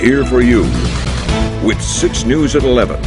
here for you with 6 News at 11.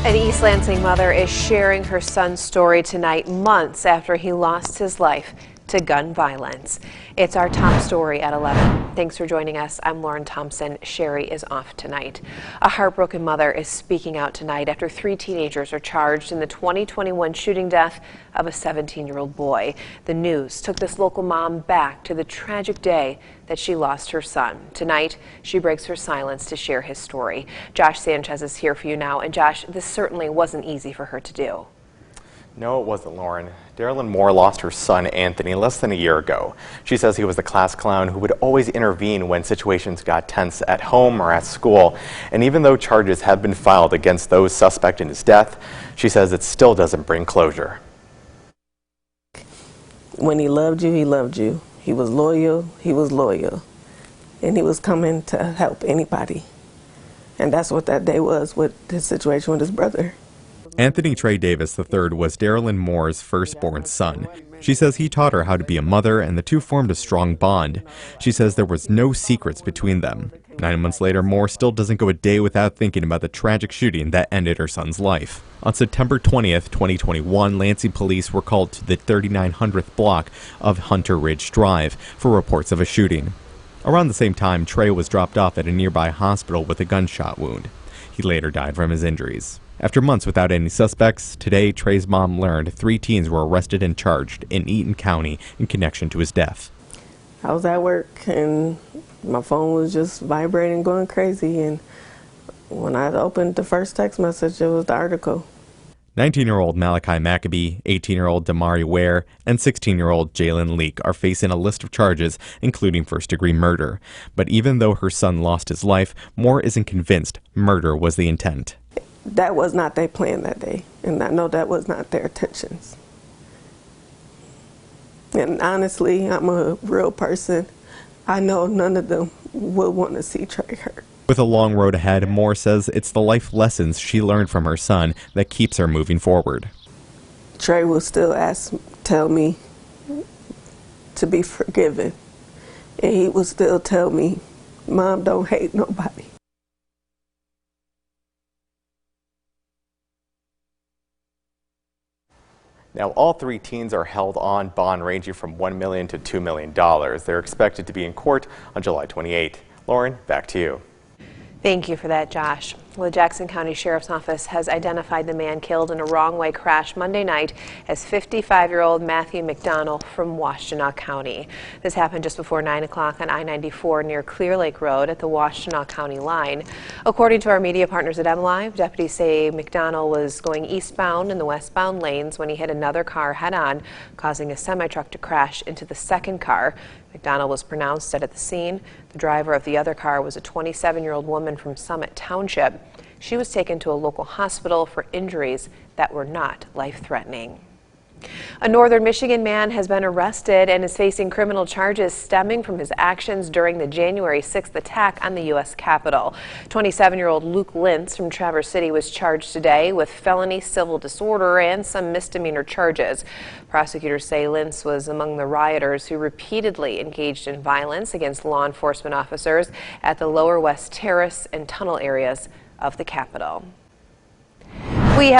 An East Lansing mother is sharing her son's story tonight, months after he lost his life to gun violence. It's our top story at 11. Thanks for joining us. I'm Lauren Thompson. Sherry is off tonight. A heartbroken mother is speaking out tonight after 3 teenagers are charged in the 2021 shooting death of a 17-year-old boy. The news took this local mom back to the tragic day that she lost her son. Tonight, she breaks her silence to share his story. Josh Sanchez is here for you now. And Josh, this certainly wasn't easy for her to do. No, it wasn't, Lauren. Darylyn Moore lost her son, Anthony, less than a year ago. She says he was the class clown who would always intervene when situations got tense at home or at school. And even though charges have been filed against those suspect in his death, she says it still doesn't bring closure. When he loved you, he loved you. He was loyal, and he was coming to help anybody. And that's what that day was with his situation with his brother. Anthony Trey Davis III was Darylyn Moore's firstborn son. She says he taught her how to be a mother, and the two formed a strong bond. She says there was no secrets between them. 9 months later, Moore still doesn't go a day without thinking about the tragic shooting that ended her son's life. On September 20th, 2021, Lansing police were called to the 3900th block of Hunter Ridge Drive for reports of a shooting. Around the same time, Trey was dropped off at a nearby hospital with a gunshot wound. He later died from his injuries. After months without any suspects, today Trey's mom learned 3 teens were arrested and charged in Eaton County in connection to his death. I was at work and my phone was just vibrating, going crazy, and when I opened the first text message, it was the article. 19-year-old Malachi Maccabee, 18-year-old Damari Ware, and 16-year-old Jalen Leak are facing a list of charges, including first-degree murder. But even though her son lost his life, Moore isn't convinced murder was the intent. That was not their plan that day, and I know that was not their intentions. And honestly, I'm a real person. I know none of them would want to see Trey hurt. With a long road ahead, Moore says it's the life lessons she learned from her son that keeps her moving forward. Trey will still tell me to be forgiven, and he will still tell me, Mom, don't hate nobody. Now, all 3 teens are held on bond ranging from $1 million to $2 million. They're expected to be in court on July 28th. Lauren, back to you. Thank you for that, Josh. Well, the Jackson County Sheriff's Office has identified the man killed in a wrong-way crash Monday night as 55-year-old Matthew McDonald from Washtenaw County. This happened just before 9 o'clock on I-94 near Clear Lake Road at the Washtenaw County line. According to our media partners at MLive, deputies say McDonald was going eastbound in the westbound lanes when he hit another car head-on, causing a semi-truck to crash into the second car. McDonald was pronounced dead at the scene. The driver of the other car was a 27-year-old woman from Summit Township. She was taken to a local hospital for injuries that were not life-threatening. A northern Michigan man has been arrested and is facing criminal charges stemming from his actions during the January 6th attack on the U.S. Capitol. 27-year-old Luke Lintz from Traverse City was charged today with felony civil disorder and some misdemeanor charges. Prosecutors say Lintz was among the rioters who repeatedly engaged in violence against law enforcement officers at the Lower West Terrace and tunnel areas of the Capitol.